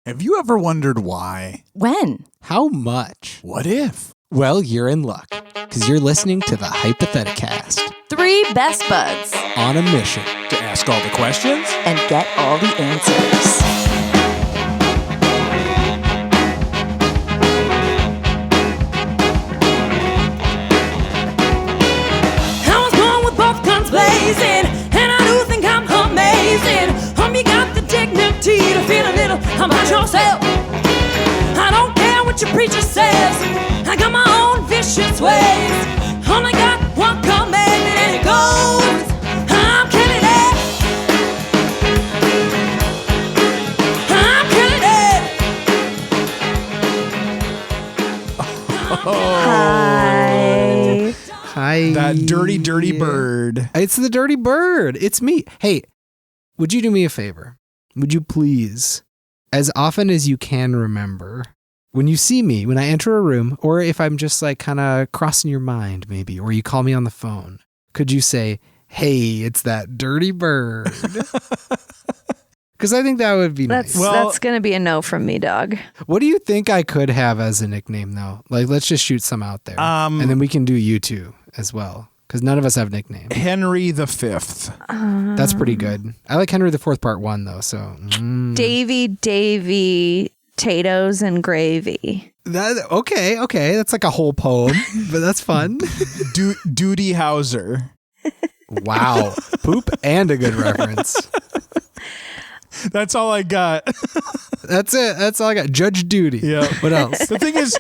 Have you ever wondered why? When? How much? What if? Well, you're in luck, because you're listening to the Hypotheticast. 3 best buds. On a mission. To ask all the questions? And get all the answers. I was born with both guns blazing, and I do think I'm amazing. You got the dignity to feel a little about yourself. I don't care what your preacher says. I got my own vicious ways. Only got one commandment and it goes, I'm killing it. I'm killing it. Hi. That dirty, dirty bird. It's the dirty bird. It's me. Hey, would you do me a favor? Would you please, as often as you can remember, when you see me, when I enter a room, or if I'm just like kind of crossing your mind maybe, or you call me on the phone, could you say, hey, it's that dirty bird? Because I think that would be nice. That's going to be a no from me, dog. What do you think I could have as a nickname, though? Like, let's just shoot some out there. And then we can do you two as well. Because none of us have nicknames. Henry V. That's pretty good. I like Henry IV Part 1, though. So Davy, potatoes and gravy. Okay. That's like a whole poem, but that's fun. Doodie Hauser. Wow. Poop and a good reference. That's all I got. That's it. That's all I got. Judge Doodie. Yeah. What else? The thing is,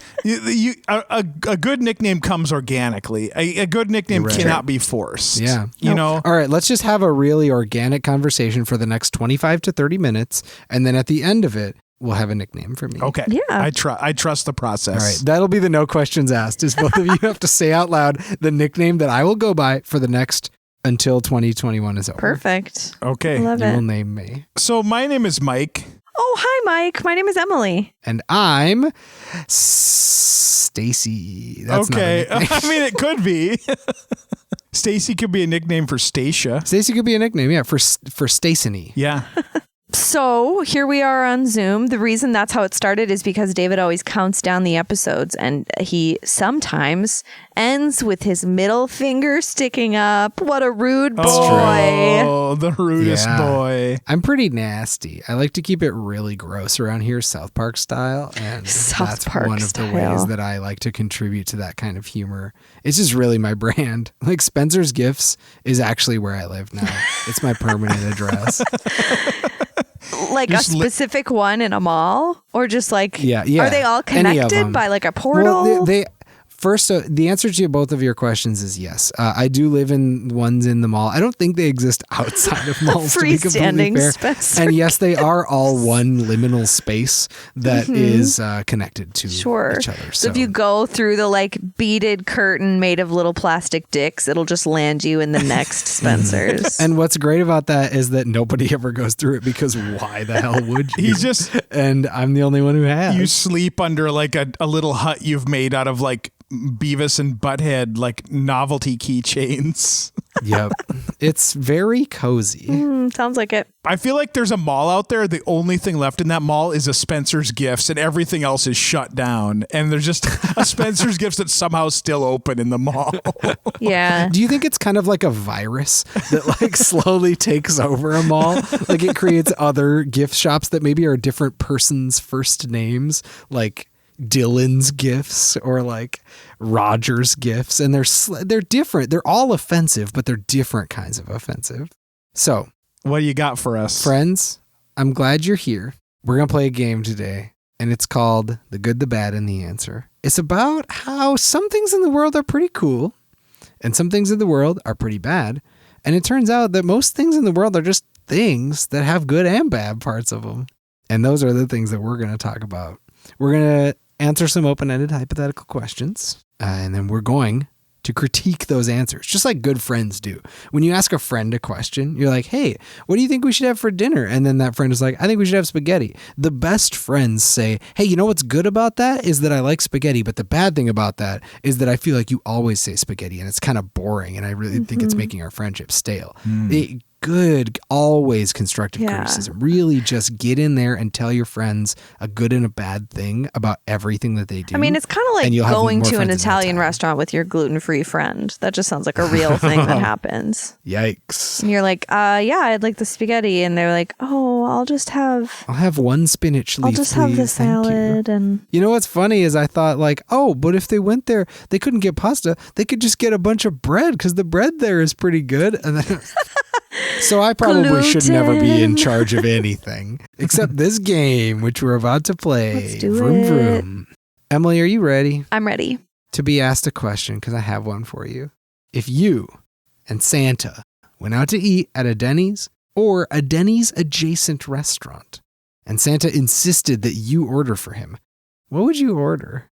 a good nickname comes organically. A good nickname cannot be forced. Yeah. You know? All right. Let's just have a really organic conversation for the next 25 to 30 minutes. And then at the end of it, we'll have a nickname for me. Okay. Yeah. I trust the process. All right. That'll be the no questions asked, is both of you have to say out loud the nickname that I will go by for the next until 2021 is over. Perfect. Okay. Love You it. will name me. So my name is Mike. Oh, hi, Mike. My name is Emily. And I'm Stacy. That's okay. Not a nickname. I mean, it could be. Stacy could be a nickname for Stacia. Stacy could be a nickname, yeah, for Stacey. Yeah. So here we are on Zoom. The reason that's how it started is because David always counts down the episodes, and he sometimes ends with his middle finger sticking up. What a rude boy. Oh, the rudest boy. I'm pretty nasty. I like to keep it really gross around here, South Park style. And that's Park one of the ways style. that I like to contribute to that kind of humor. It's just really my brand. Like Spencer's Gifts is actually where I live now. It's my permanent address. Like just a specific one in a mall, or just like, yeah. Are they all connected by like a portal? Well, First, the answer to both of your questions is yes. I do live in ones in the mall. I don't think they exist outside of malls. Freestanding Spencer's. And yes, they are all one liminal space that is connected to each other. So if you go through the like beaded curtain made of little plastic dicks, it'll just land you in the next Spencer's. And what's great about that is that nobody ever goes through it, because why the hell would you? And I'm the only one who has. You sleep under like a little hut you've made out of like Beavis and Butthead, like novelty keychains. Yep. It's very cozy. Sounds like it. I feel like there's a mall out there. The only thing left in that mall is a Spencer's Gifts, and everything else is shut down. And there's just a Spencer's Gifts that's somehow still open in the mall. Yeah. Do you think it's kind of like a virus that like slowly takes over a mall? Like it creates other gift shops that maybe are different person's first names, like Dylan's Gifts or like Roger's Gifts, and they're different. They're all offensive, but they're different kinds of offensive. So, what do you got for us? Friends, I'm glad you're here. We're going to play a game today, and it's called The Good, the Bad, and the Answer. It's about how some things in the world are pretty cool, and some things in the world are pretty bad. And it turns out that most things in the world are just things that have good and bad parts of them. And those are the things that we're going to talk about. We're going to answer some open-ended hypothetical questions, and then we're going to critique those answers, just like good friends do. When you ask a friend a question, you're like, hey, what do you think we should have for dinner? And then that friend is like, I think we should have spaghetti. The best friends say, hey, you know what's good about that is that I like spaghetti, but the bad thing about that is that I feel like you always say spaghetti, and it's kind of boring, and I really think it's making our friendship stale. good, always constructive Yeah. criticism. Really just get in there and tell your friends a good and a bad thing about everything that they do. I mean, it's kind of like and you'll have going more to an friends in no Italian time. restaurant with your gluten-free friend. That just sounds like a real thing that happens. Yikes. And you're like, yeah, I'd like the spaghetti. And they're like, oh, I'll just have one spinach leaf, I'll just have the please. Thank you. salad. And You know what's funny is I thought like, oh, but if they went there, they couldn't get pasta. They could just get a bunch of bread because the bread there is pretty good. And then, so I probably should never be in Gluten. charge of anything except this game, which we're about to play. Let's do Vroom, it. vroom. Emily, are you ready I'm ready. to be asked a question? Because I have one for you. If you and Santa went out to eat at a Denny's or a Denny's adjacent restaurant, and Santa insisted that you order for him, what would you order?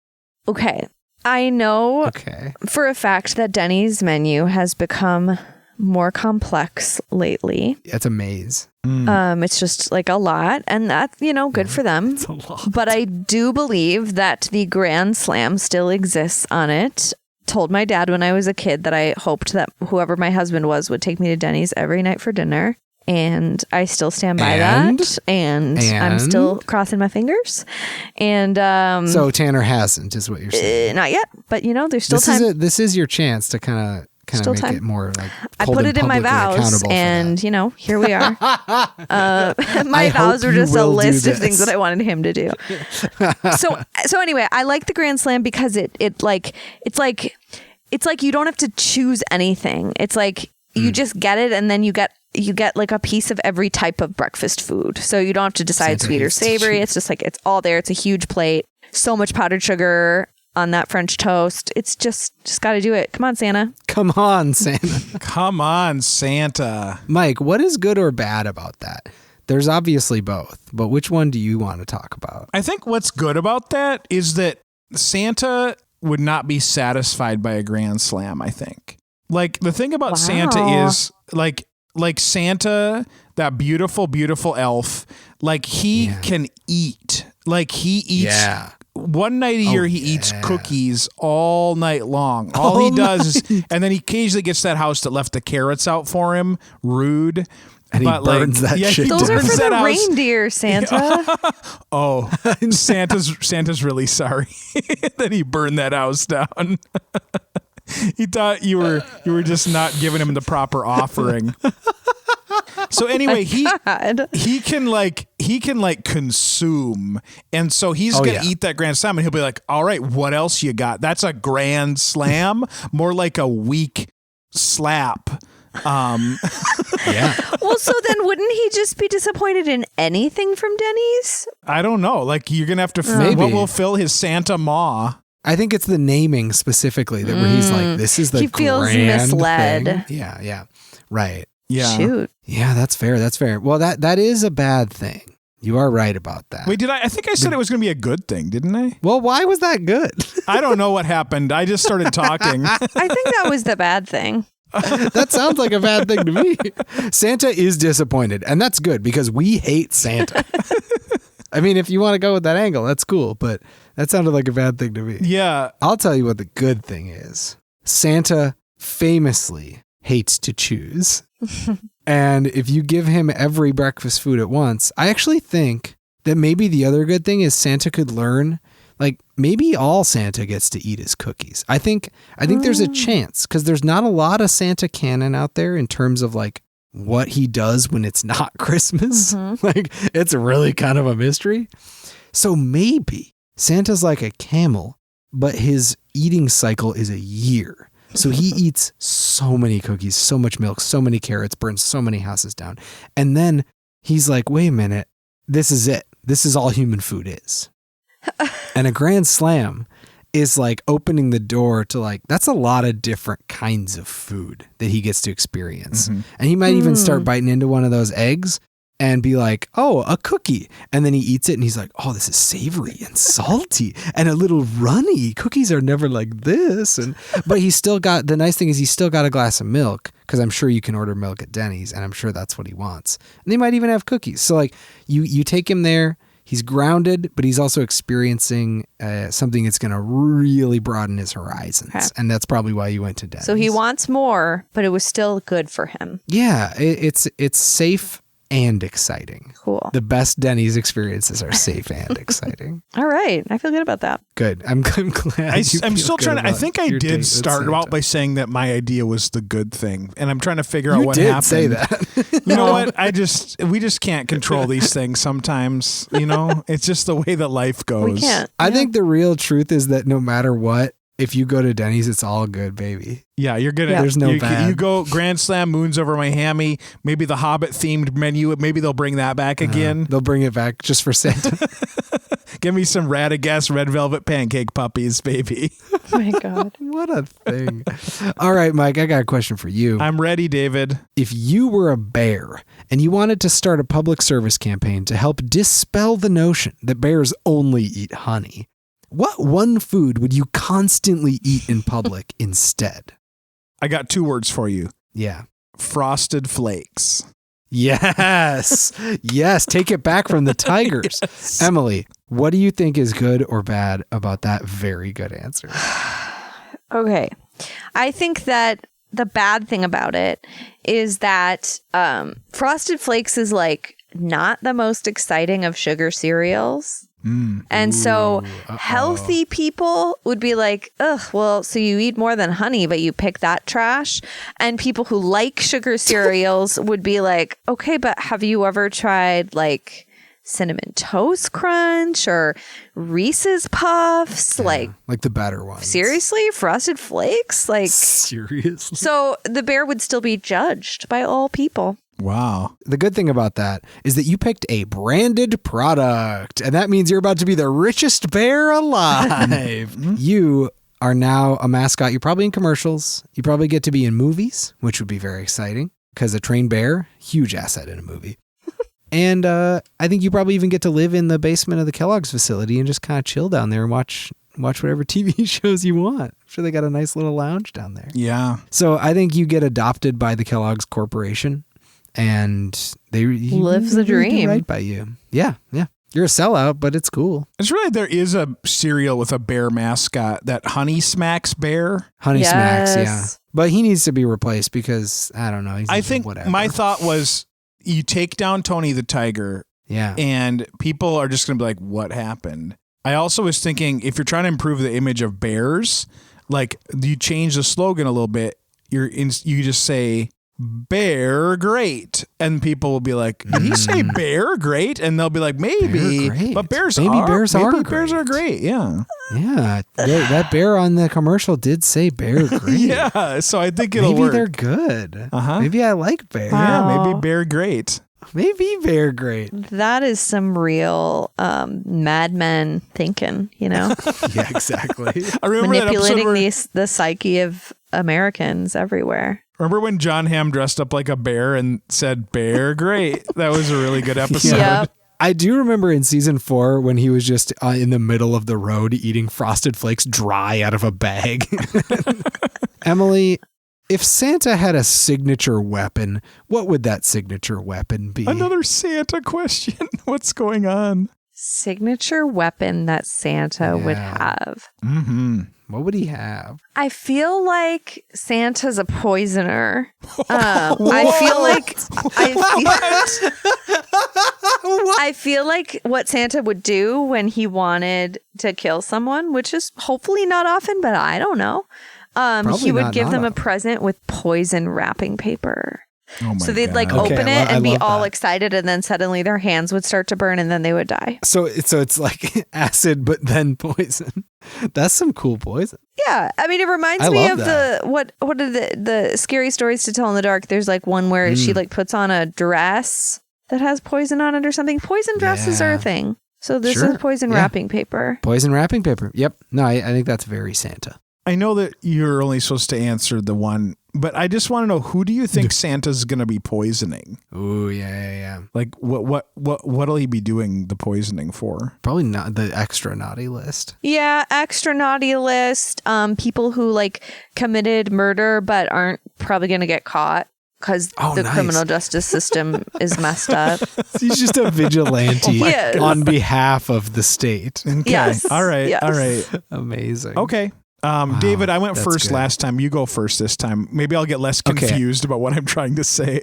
Okay. I know Okay. for a fact that Denny's menu has become more complex lately. It's a maze. It's just like a lot, and that's, good for them. It's a lot. But I do believe that the Grand Slam still exists on it. Told my dad when I was a kid that I hoped that whoever my husband was would take me to Denny's every night for dinner. And I still stand by that. And I'm still crossing my fingers. And So Tanner hasn't, is what you're saying. not yet, but there's still time. This is your chance to kind of Still make time. it more like I hold put him it in my publicly vows, accountable for and that. here we are. My I vows hope were you just a will do list of this. things that I wanted him to do. So anyway, I like the Grand Slam because it's like you don't have to choose anything. It's like you just get it, and then you get like a piece of every type of breakfast food. So you don't have to decide Santa sweet or hates to savory. choose. It's just like it's all there. It's a huge plate. So much powdered sugar on that French toast. It's just got to do it. Come on, Santa. Come on, Santa. Come on, Santa. Mike, what is good or bad about that? There's obviously both, but which one do you want to talk about? I think what's good about that is that Santa would not be satisfied by a Grand Slam, I think. Like, the thing about Santa is, like Santa, that beautiful, beautiful elf, like, he can eat. Like, he eats... Yeah. One night a year, he eats cookies all night long. All he does is... And then he occasionally gets that house that left the carrots out for him. Rude. And he burns that shit Those are down. for the house. reindeer, Santa. Oh, Santa's really sorry that he burned that house down. He thought you were just not giving him the proper offering. So anyway, he can consume, and so he's gonna eat that Grand Slam, and he'll be like, "All right, what else you got?" That's a Grand Slam, more like a weak slap. Yeah. Well, so then wouldn't he just be disappointed in anything from Denny's? I don't know. Like, you're gonna have to Maybe. what will fill his Santa maw. I think it's the naming specifically that where he's like, this is the He feels grand misled. thing. Yeah. Right. Yeah. Shoot. Yeah, that's fair. That's fair. Well, that is a bad thing. You are right about that. Wait, I think I said it was going to be a good thing, didn't I? Well, why was that good? I don't know what happened. I just started talking. I think that was the bad thing. That sounds like a bad thing to me. Santa is disappointed, and that's good because we hate Santa. I mean, if you want to go with that angle, that's cool, but that sounded like a bad thing to me. Yeah. I'll tell you what the good thing is. Santa famously hates to choose. And if you give him every breakfast food at once, I actually think that maybe the other good thing is Santa could learn, like maybe all Santa gets to eat is cookies. I think there's a chance because there's not a lot of Santa canon out there in terms of like what he does when it's not Christmas. Like it's really kind of a mystery. So maybe Santa's like a camel, but his eating cycle is a year. So he eats so many cookies, so much milk, so many carrots, burns so many houses down. And then he's like, wait a minute, this is it. This is all human food is. And a Grand Slam is like opening the door to like, that's a lot of different kinds of food that he gets to experience. And he might even start biting into one of those eggs and be like, oh, a cookie. And then he eats it and he's like, oh, this is savory and salty and a little runny. Cookies are never like this. But he's still got, the nice thing is he's still got a glass of milk because I'm sure you can order milk at Denny's and I'm sure that's what he wants. And they might even have cookies. So like you take him there, He's grounded, but he's also experiencing something that's going to really broaden his horizons. Okay. And that's probably why you went to Denny's. So he wants more, but it was still good for him. Yeah, it's safe and exciting. Cool. The best Denny's experiences are safe and exciting. All right. I feel good about that. Good. I'm glad. I'm still trying to. I think I did start out by saying that my idea was the good thing, and I'm trying to figure out what happened. You did say that. You know what? We just can't control these things sometimes. You know, it's just the way that life goes. We can't. I think the real truth is that no matter what, if you go to Denny's, it's all good, baby. Yeah, you're gonna. There's no bad. You go Grand Slam, Moons Over My Hammy. Maybe the Hobbit themed menu. Maybe they'll bring that back again. They'll bring it back just for Santa. Give me some Radagast red velvet pancake puppies, baby. Oh my God. What a thing. All right, Mike, I got a question for you. I'm ready, David. If you were a bear and you wanted to start a public service campaign to help dispel the notion that bears only eat honey, what one food would you constantly eat in public instead? I got 2 words for you. Yeah. Frosted Flakes. Yes. Yes. Take it back from the Tigers. Yes. Emily, what do you think is good or bad about that very good answer? Okay. I think that the bad thing about it is that Frosted Flakes is like not the most exciting of sugar cereals. And so healthy people would be like, ugh, well, so you eat more than honey, but you pick that trash. And people who like sugar cereals would be like, okay, but have you ever tried like Cinnamon Toast Crunch or Reese's Puffs? Yeah, like the better ones. Seriously? Frosted Flakes? Like seriously? So the bear would still be judged by all people. Wow. The good thing about that is that you picked a branded product, and that means you're about to be the richest bear alive. You are now a mascot. You're probably in commercials. You probably get to be in movies, which would be very exciting because a trained bear, huge asset in a movie. And I think you probably even get to live in the basement of the Kellogg's facility and just kind of chill down there and watch whatever TV shows you want. I'm sure they got a nice little lounge down there. Yeah. So I think you get adopted by the Kellogg's Corporation. And they lives the dream right by you. Yeah, yeah. You're a sellout, but it's cool. It's really, there is a cereal with a bear mascot, that Honey Smacks bear. Honey Smacks, yeah. But he needs to be replaced because I don't know. I think whatever. My thought was, you take down Tony the Tiger, yeah, and people are just going to be like, "What happened?" I also was thinking, if you're trying to improve the image of bears, like you change the slogan a little bit. You just say, "Bear great," and people will be like, "Did he say bear great?" And they'll be like, "Maybe, but bears are great." Yeah, yeah. That bear on the commercial did say bear great. Yeah, so I think it'll maybe work. They're good. Maybe I like bear. Yeah, maybe bear great. Maybe bear great. That is some real Mad Men thinking, you know? Yeah, exactly. I remember manipulating the psyche of Americans everywhere. Remember when John Hamm dressed up like a bear and said "bear great"? That was a really good episode. Yep. I do remember in season 4 when he was just in the middle of the road eating Frosted Flakes dry out of a bag. Emily, if Santa had a signature weapon, what would that signature weapon be? Another Santa question. What's going on? Signature weapon that Santa would have. Mm-hmm. What would he have? I feel like Santa's a poisoner. I feel like what Santa would do when he wanted to kill someone, which is hopefully not often, but I don't know. He would give them a present with poison wrapping paper. Oh my so they'd like God. open it and be all excited, and then suddenly their hands would start to burn and then they would die. So it's like acid, but then poison. That's some cool poison. Yeah. I mean, it reminds me of what are the scary stories to tell in the dark. There's like one where she like puts on a dress that has poison on it or something. Poison dresses are a thing. So this is poison wrapping paper. Poison wrapping paper. Yep. No, I think that's very Santa. I know that you're only supposed to answer the one, but I just want to know, who do you think Santa's going to be poisoning? Oh, yeah. Like what'll he be doing the poisoning for? Probably not the extra naughty list. Yeah, extra naughty list. People who like committed murder but aren't probably going to get caught because the criminal justice system is messed up. He's just a vigilante on behalf of the state. Okay. Yes. All right. Yes. All right. Amazing. Okay. David, I went first good. last time. You go first this time. Maybe I'll get less confused about what I'm trying to say.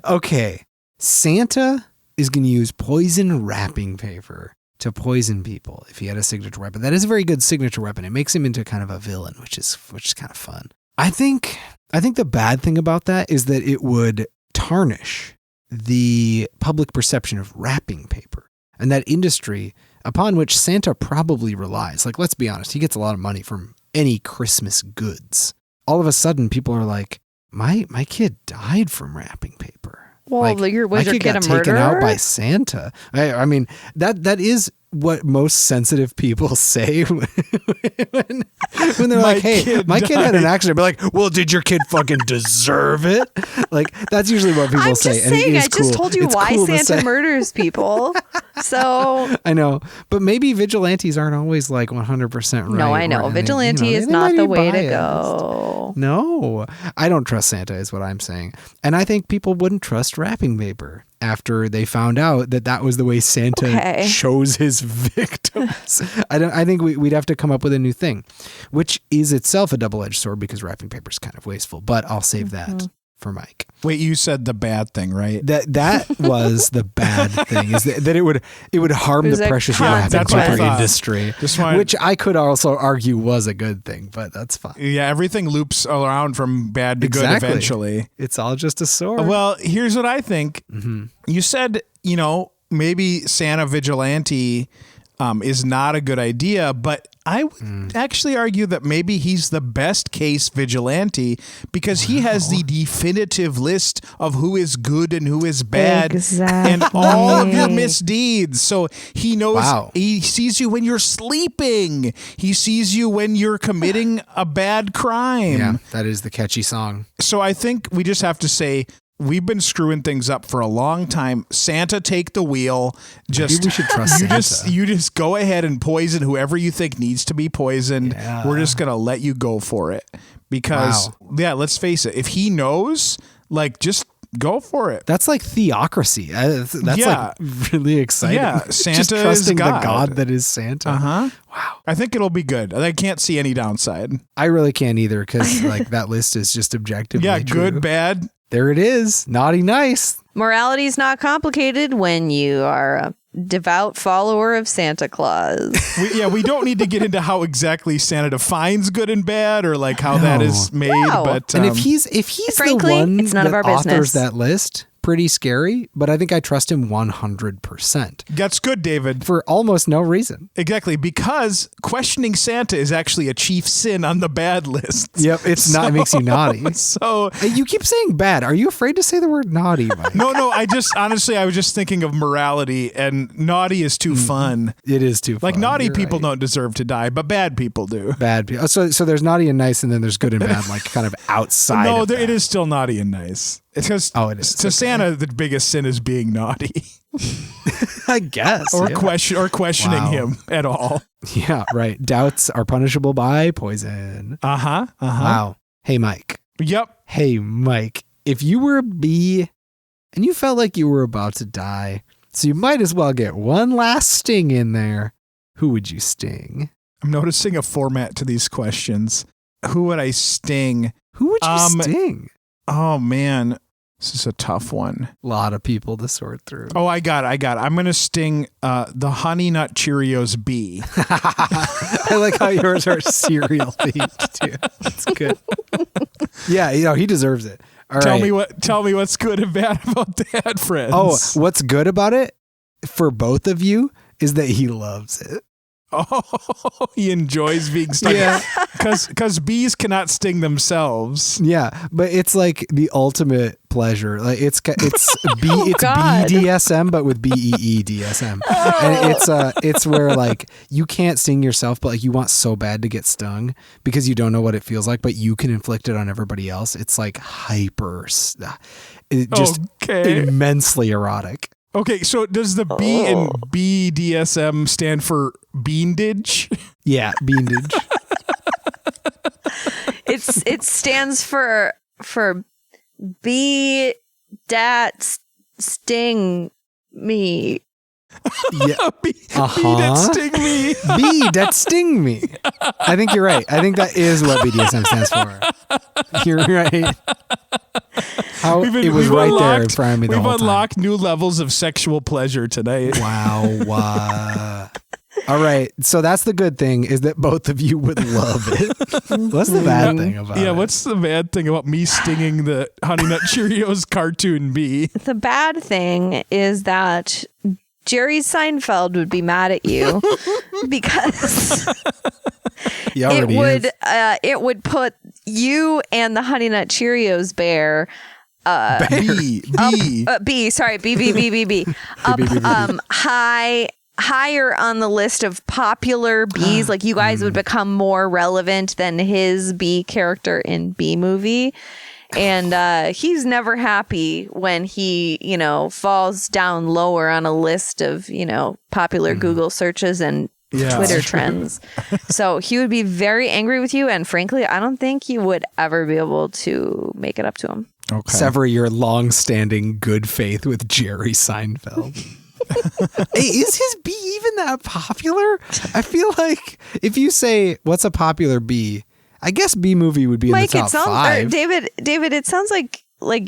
Okay. Santa is going to use poison wrapping paper to poison people if he had a signature weapon. That is a very good signature weapon. It makes him into kind of a villain, which is kind of fun. I think the bad thing about that is that it would tarnish the public perception of wrapping paper and that industry upon which Santa probably relies. Like, let's be honest, he gets a lot of money from any Christmas goods. All of a sudden, people are like, my kid died from wrapping paper. Well, like, was your kid got a taken murderer? out by Santa. I mean, that is what most sensitive people say when they're like, hey, my kid had an accident. Be like, well, did your kid fucking deserve it? Like, that's usually what people say. I'm just saying, I just told you it's why cool Santa murders people. So I know, but maybe vigilantes aren't always like 100% right. no, I know. Vigilante is not the way to go. No, I don't trust Santa is what I'm saying. And I think people wouldn't trust wrapping paper after they found out that was the way Santa chose his victims. I think we'd have to come up with a new thing, which is itself a double-edged sword because wrapping paper is kind of wasteful, but I'll save that for Mike. Wait, you said the bad thing, right? That was the bad thing, is that it would harm the precious wrapping paper industry, which I could also argue was a good thing, but that's fine. Yeah, everything loops around from bad to good eventually. It's all just a sword. Well, here's what I think. You said, maybe Santa Vigilante is not a good idea, but I would actually argue that maybe he's the best case vigilante because he has the definitive list of who is good and who is bad and all of your misdeeds. So he knows, he sees you when you're sleeping. He sees you when you're committing a bad crime. Yeah, that is the catchy song. So I think we just have to say, we've been screwing things up for a long time. Santa, take the wheel. Maybe we should trust Santa. You just go ahead and poison whoever you think needs to be poisoned. Yeah. We're just going to let you go for it. Because, let's face it. If he knows, just go for it. That's like theocracy. That's like really exciting. Yeah, Santa just trusting is God. the God that is Santa. Uh-huh. Wow. I think it'll be good. I can't see any downside. I really can't either because that list is just objectively true. Good, bad. There it is. Naughty, nice. Morality is not complicated when you are a devout follower of Santa Claus. We don't need to get into how exactly Santa defines good and bad or how that is made. No. But and if he's frankly, the one it's none that of our authors business. that list, pretty scary, but I think I trust him 100%. That's good, David. For almost no reason. Exactly, because questioning Santa is actually a chief sin on the bad list. Yep, it makes you naughty. So you keep saying bad. Are you afraid to say the word naughty, Mike? No, I was just thinking of morality, and naughty is too fun. It is too fun. Naughty people don't deserve to die, but bad people do. Bad people. So there's naughty and nice, and then there's good and bad, kind of outside. No, of it is still naughty and nice. It's because it is. To Santa, the biggest sin is being naughty. I guess. Or questioning him at all. Yeah, right. Doubts are punishable by poison. Wow. Hey, Mike. Yep. Hey, Mike. If you were a bee and you felt like you were about to die, so you might as well get one last sting in there, who would you sting? I'm noticing a format to these questions. Who would I sting? Who would you sting? Oh, man. This is a tough one. A lot of people to sort through. Oh, I got it. I'm going to sting the Honey Nut Cheerios bee. I like how yours are cereal themed too. That's good. Yeah, he deserves it. All right. Tell me what's good and bad about that, friends. Oh, what's good about it for both of you is that he loves it. Oh, he enjoys being stung. Yeah. Because bees cannot sting themselves. Yeah, but it's like the ultimate pleasure. Like it's God. Bee-DSM, but with BEEDSM. And it's where you can't sting yourself, but you want so bad to get stung because you don't know what it feels like, but you can inflict it on everybody else. It's immensely erotic. Okay, so does the B in Bee-DSM stand for beandage? Yeah, beandage. It stands for Bee that sting me. Yeah. Bee that sting me. Bee that sting me. I think you're right. I think that is what BDSM stands for. You're right. It was right there in front of me the whole time. We've unlocked new levels of sexual pleasure today. Wow. All right. So that's the good thing, is that both of you would love it. What's the bad thing about it? Yeah, what's the bad thing about me stinging the Honey Nut Cheerios cartoon bee? The bad thing is that Jerry Seinfeld would be mad at you because it would put you and the Honey Nut Cheerios bear higher on the list of popular bees. Like you guys would become more relevant than his bee character in Bee Movie. And he's never happy when he, falls down lower on a list of, popular Google searches and Twitter trends. So he would be very angry with you. And frankly, I don't think you would ever be able to make it up to him. Okay. Sever your long-standing good faith with Jerry Seinfeld. Hey, is his bee even that popular? I feel like if you say, what's a popular bee? I guess Bee Movie would be Mike, in the top 5. David, it sounds like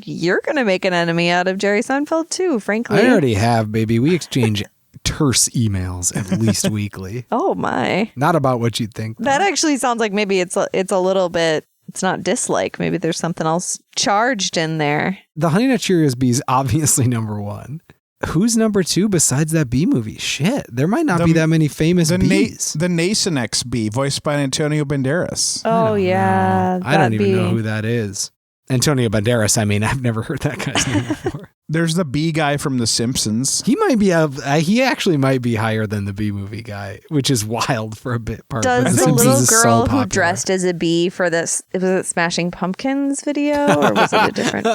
you're going to make an enemy out of Jerry Seinfeld too, frankly. I already have, baby. We exchange terse emails at least weekly. Oh my. Not about what you'd think. That actually sounds like maybe it's a little bit, it's not dislike. Maybe there's something else charged in there. The Honey Nut Cheerios bee is obviously number 1. Who's number 2 besides that Bee Movie? Shit, there might not be that many famous bees. The Nasonex bee, voiced by Antonio Banderas. Oh, yeah. I don't even know who that is. Antonio Banderas, I've never heard that guy's name before. There's the bee guy from The Simpsons. He might be he actually might be higher than the Bee Movie guy, which is wild for a bit part. Does the little girl who dressed as a bee for this, was it Smashing Pumpkins video, or was it a different?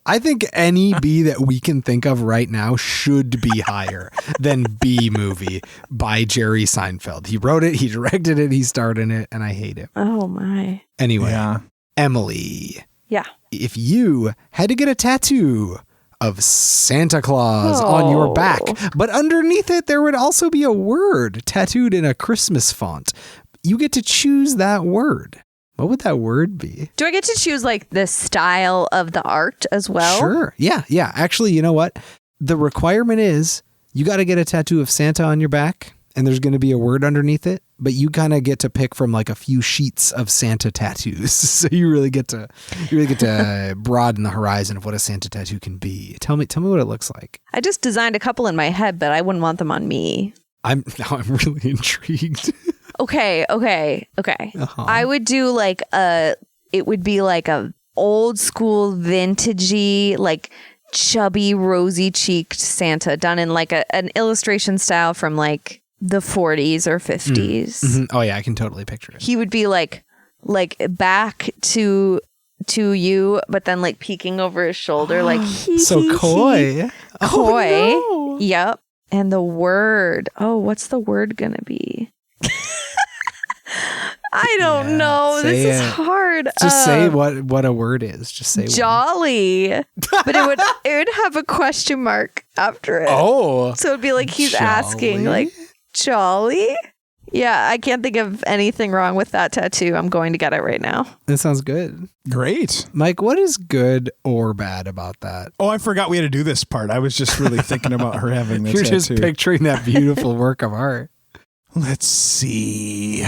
I think any bee that we can think of right now should be higher than Bee Movie by Jerry Seinfeld. He wrote it, he directed it, he starred in it, and I hate it. Oh my. Anyway, Emily. Yeah. If you had to get a tattoo of Santa Claus on your back, but underneath it there would also be a word tattooed in a Christmas font, you get to choose that word. What would that word be? Do I get to choose like the style of the art as well? Sure. Yeah. Actually, you know what? The requirement is you got to get a tattoo of Santa on your back, and there's going to be a word underneath it, but you kind of get to pick from like a few sheets of Santa tattoos. So you really get to broaden the horizon of what a Santa tattoo can be. Tell me what it looks like. I just designed a couple in my head, but I wouldn't want them on me. I'm really intrigued. Okay. Uh-huh. I would do it would be like a old school vintagey, like chubby, rosy cheeked Santa done in like an illustration style from like the 40s or 50s. Mm-hmm. Oh yeah, I can totally picture it. He would be like back to you, but then like peeking over his shoulder, like so coy. Coy. Oh, no. Yep. And the word. Oh, what's the word gonna be? I don't know. This is hard. Just say what a word is. Just say jolly. But it would have a question mark after it. Oh. So it'd be like he's asking like jolly? Yeah, I can't think of anything wrong with that tattoo. I'm going to get it right now. That sounds good. Great. Mike, what is good or bad about that? Oh, I forgot we had to do this part. I was just really thinking about her having the You're tattoo. just picturing that beautiful work of art. Let's see.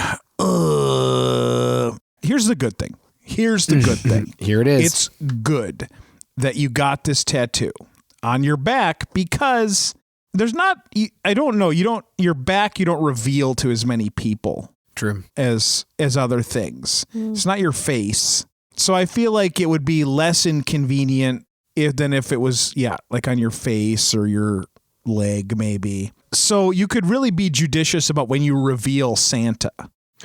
Here's the good thing. Here it is. It's good that you got this tattoo on your back because there's not, I don't know, your back you don't reveal to as many people. True. As other things. It's not your face. So I feel like it would be less inconvenient than if it was, like on your face or your leg maybe. So you could really be judicious about when you reveal Santa.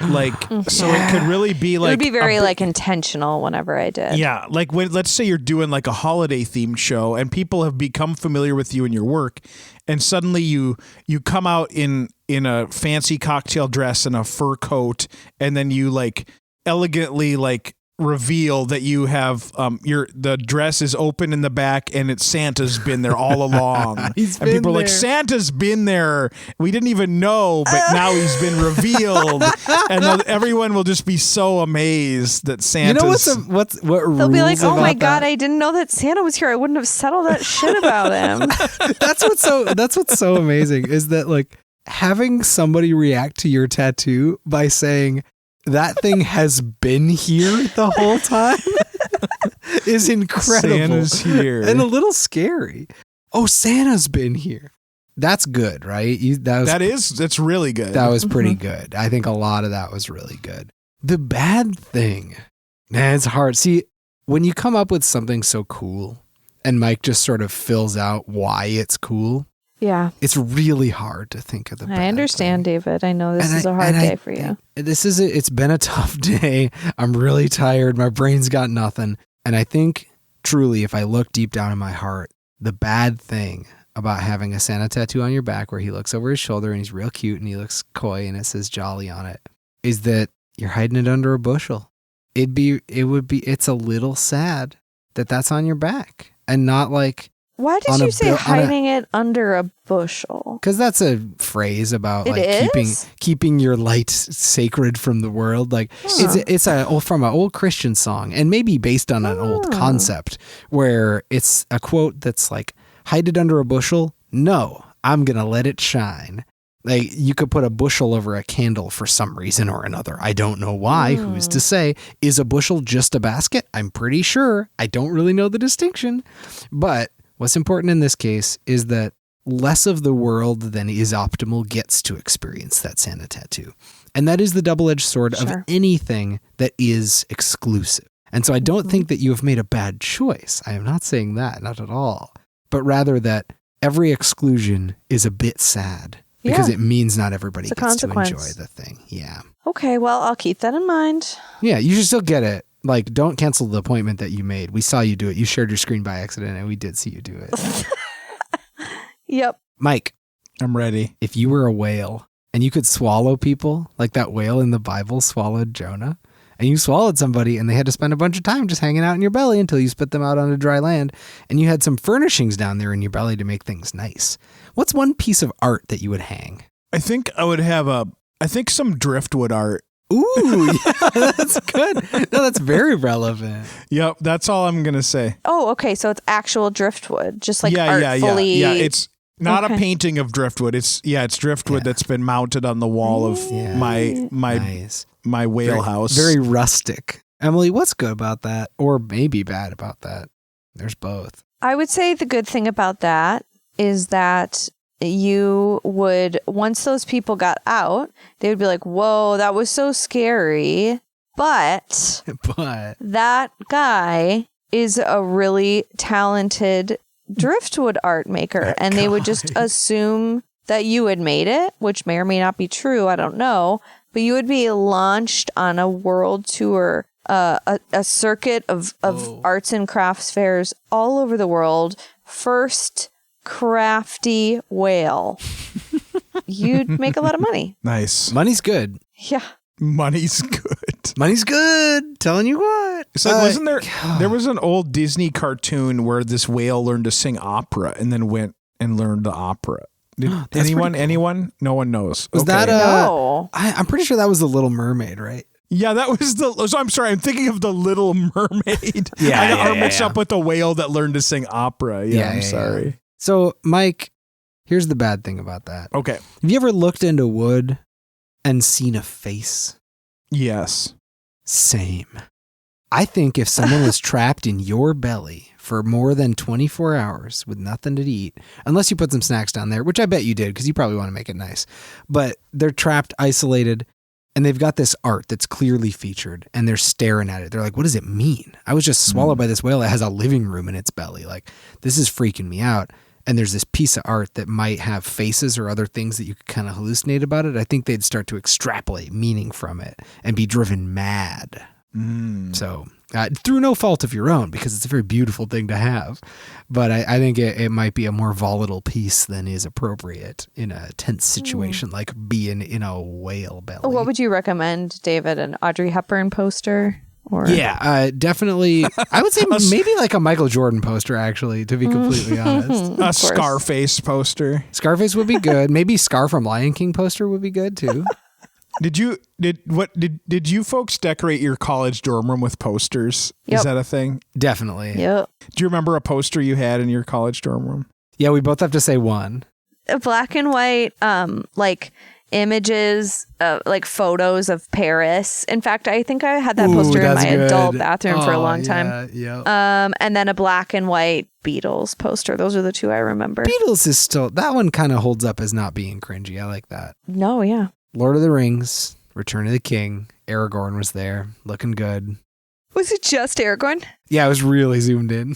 Like, so it could really be like, it would be very like intentional whenever I did. Yeah. Like when, let's say you're doing like a holiday themed show and people have become familiar with you and your work. And suddenly you come out in a fancy cocktail dress and a fur coat. And then you like elegantly like reveal that you have the dress is open in the back and it's Santa's been there all along. He's and been people are like, there. Santa's been there. We didn't even know, but now he's been revealed. And everyone will just be so amazed that Santa's. You know what They'll be like, rules "Oh my about god, that? I didn't know that Santa was here. I wouldn't have said all that shit about him." That's what's so amazing is that like having somebody react to your tattoo by saying that thing has been here the whole time is incredible. Santa's here. And a little scary. Oh, Santa's been here. That's good, right? That's really good. That was pretty good. I think a lot of that was really good. The bad thing, man, it's hard. See, when you come up with something so cool and Mike just sort of fills out why it's cool, Yeah. it's really hard to think of the bad I understand, thing. David. I know this is a hard day for you. It's been a tough day. I'm really tired. My brain's got nothing. And I think truly, if I look deep down in my heart, the bad thing about having a Santa tattoo on your back where he looks over his shoulder and he's real cute and he looks coy and it says jolly on it is that you're hiding it under a bushel. It's a little sad that that's on your back and not like. Why did you say hiding it under a bushel? Because that's a phrase about It like is? keeping your light sacred from the world. Like it's from an old Christian song and maybe based on an old concept where it's a quote that's like, hide it under a bushel? No, I'm going to let it shine. Like you could put a bushel over a candle for some reason or another. I don't know why. Who's to say? Is a bushel just a basket? I'm pretty sure. I don't really know the distinction. But what's important in this case is that less of the world than is optimal gets to experience that Santa tattoo. And that is the double-edged sword of anything that is exclusive. And so I don't think that you have made a bad choice. I am not saying that, not at all. But rather that every exclusion is a bit sad because it means not everybody gets to enjoy the thing. Yeah. Okay, well, I'll keep that in mind. Yeah, you should still get it. Like, don't cancel the appointment that you made. We saw you do it. You shared your screen by accident, and we did see you do it. Yep. Mike. I'm ready. If you were a whale and you could swallow people, like that whale in the Bible swallowed Jonah, and you swallowed somebody and they had to spend a bunch of time just hanging out in your belly until you spit them out onto dry land, and you had some furnishings down there in your belly to make things nice, what's one piece of art that you would hang? I think I would have some driftwood art. Ooh, yeah, that's good. No, that's very relevant. Yep, that's all I'm gonna say. Oh, okay. So it's actual driftwood, just like artfully. Yeah. It's not a painting of driftwood. It's driftwood that's been mounted on the wall of my whale house. Very rustic. Emily, what's good about that, or maybe bad about that? There's both. I would say the good thing about that is that you would, once those people got out, they would be like, whoa, that was so scary. But that guy is a really talented driftwood art maker. And they would just assume that you had made it, which may or may not be true. I don't know. But you would be launched on a world tour, a circuit of arts and crafts fairs all over the world. First crafty whale. You'd make a lot of money. Nice. Money's good. Yeah. Money's good. Money's good. Telling you what. It's like, wasn't there was an old Disney cartoon where this whale learned to sing opera and then went and learned the opera. Anyone? No one knows. Was that No. I'm pretty sure that was The Little Mermaid, right? Yeah, that was so I'm sorry. I'm thinking of The Little Mermaid. I got mixed up with the whale that learned to sing opera. I'm sorry. Yeah. So, Mike, here's the bad thing about that. Okay. Have you ever looked into wood and seen a face? Yes. Same. I think if someone was trapped in your belly for more than 24 hours with nothing to eat, unless you put some snacks down there, which I bet you did because you probably want to make it nice, but they're trapped, isolated, and they've got this art that's clearly featured and they're staring at it. They're like, what does it mean? I was just swallowed by this whale that has a living room in its belly. Like, this is freaking me out. And there's this piece of art that might have faces or other things that you could kind of hallucinate about it. I think they'd start to extrapolate meaning from it and be driven mad. So through no fault of your own, because it's a very beautiful thing to have. But I think it might be a more volatile piece than is appropriate in a tense situation like being in a whale belly. What would you recommend, David? An Audrey Hepburn poster? Or definitely. I would say maybe like a Michael Jordan poster, actually, to be completely honest. A Scarface poster. Scarface would be good. Maybe Scar from Lion King poster would be good too. Did you folks decorate your college dorm room with posters? Yep. Is that a thing? Definitely. Yep. Do you remember a poster you had in your college dorm room? Yeah, we both have to say one. A black and white, like images, like photos of Paris. In fact, I think I had that poster in my adult bathroom for a long time. Yeah. And then a black and white Beatles poster. Those are the two I remember. Beatles is still, that one kind of holds up as not being cringy. I like that. No, yeah. Lord of the Rings, Return of the King, Aragorn was there, looking good. Was it just Aragorn? Yeah, I was really zoomed in.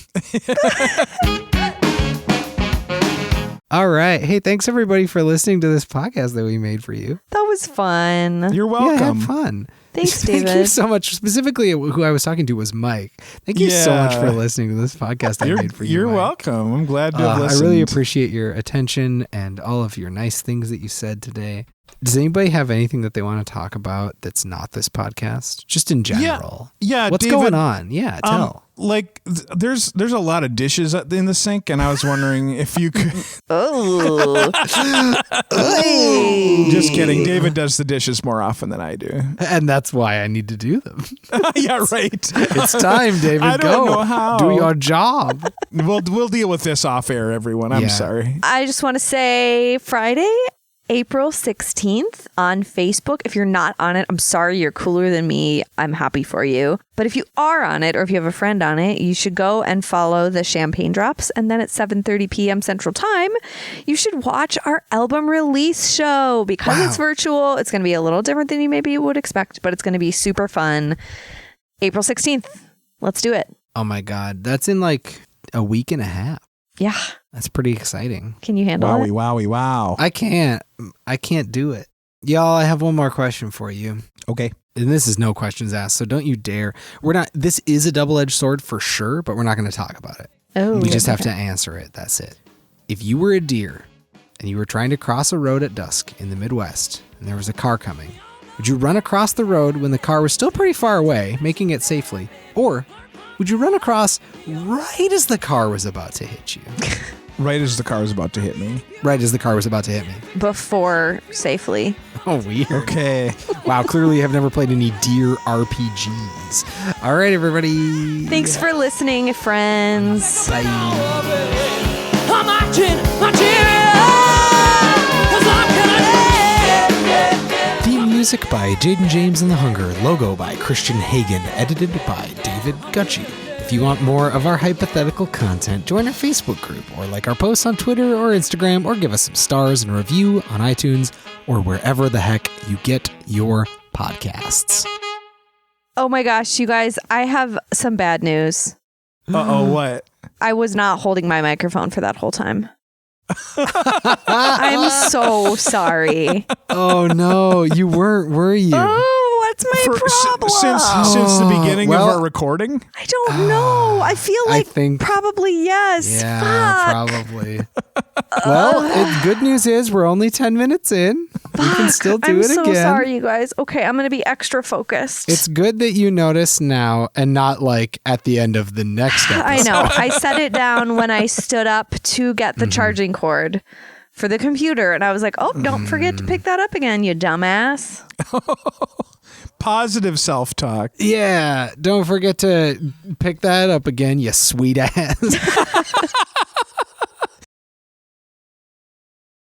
All right. Hey, thanks everybody for listening to this podcast that we made for you. That was fun. You're welcome. Yeah, have fun. Thanks, David. Thank you so much. Specifically, who I was talking to was Mike. Thank you so much for listening to this podcast I made for you. You're Mike. welcome. I'm glad to have listened. I really appreciate your attention and all of your nice things that you said today. Does anybody have anything that they want to talk about that's not this podcast? Just in general. Yeah. What's David, going on? Yeah, tell. There's a lot of dishes in the sink, and I was wondering if you could. Oh. Just kidding. David does the dishes more often than I do. And that's why I need to do them. Yeah, right. It's time, David. I don't Go. know how. Do your job. We'll deal with this off air, everyone. I'm sorry. I just want to say Friday, April 16th on Facebook. If you're not on it, I'm sorry, you're cooler than me. I'm happy for you. But if you are on it, or if you have a friend on it, you should go and follow the Champagne Drops. And then at 7:30 p.m. Central Time, you should watch our album release show. Because it's virtual, it's going to be a little different than you maybe would expect, but it's going to be super fun. April 16th. Let's do it. Oh my God. That's in like a week and a half. Yeah. That's pretty exciting. Can you handle it? Wow. I can't do it. Y'all, I have one more question for you. Okay. And this is no questions asked, so don't you dare. This is a double-edged sword for sure, but we're not going to talk about it. Oh. We just have to answer it. That's it. If you were a deer and you were trying to cross a road at dusk in the Midwest and there was a car coming, would you run across the road when the car was still pretty far away, making it safely? Or would you run across right as the car was about to hit you? Right as the car was about to hit me. Right as the car was about to hit me. Before safely. Oh, weird. Okay. Wow, clearly you have never played any deer RPGs. All right, everybody. Thanks for listening, friends. Bye. I'm marching, Theme music by Jaden James and the Hunger. Logo by Christian Hagen. Edited by David Gutchie. If you want more of our hypothetical content, join our Facebook group or like our posts on Twitter or Instagram or give us some stars and a review on iTunes or wherever the heck you get your podcasts. Oh my gosh, you guys, I have some bad news. Uh-oh, what? I was not holding my microphone for that whole time. I'm so sorry. Oh no, you weren't, were you? Oh, what's my problem? Since the beginning of our recording? I don't know. I feel like probably yes. Yeah, probably. Well, good news is we're only 10 minutes in. We can still do it again. I'm so sorry, you guys. Okay, I'm going to be extra focused. It's good that you notice now and not like at the end of the next episode. I know. I set it down when I stood up to get the charging cord for the computer. And I was like, oh, don't forget to pick that up again, you dumbass. Positive self-talk. Yeah, don't forget to pick that up again, you sweet ass.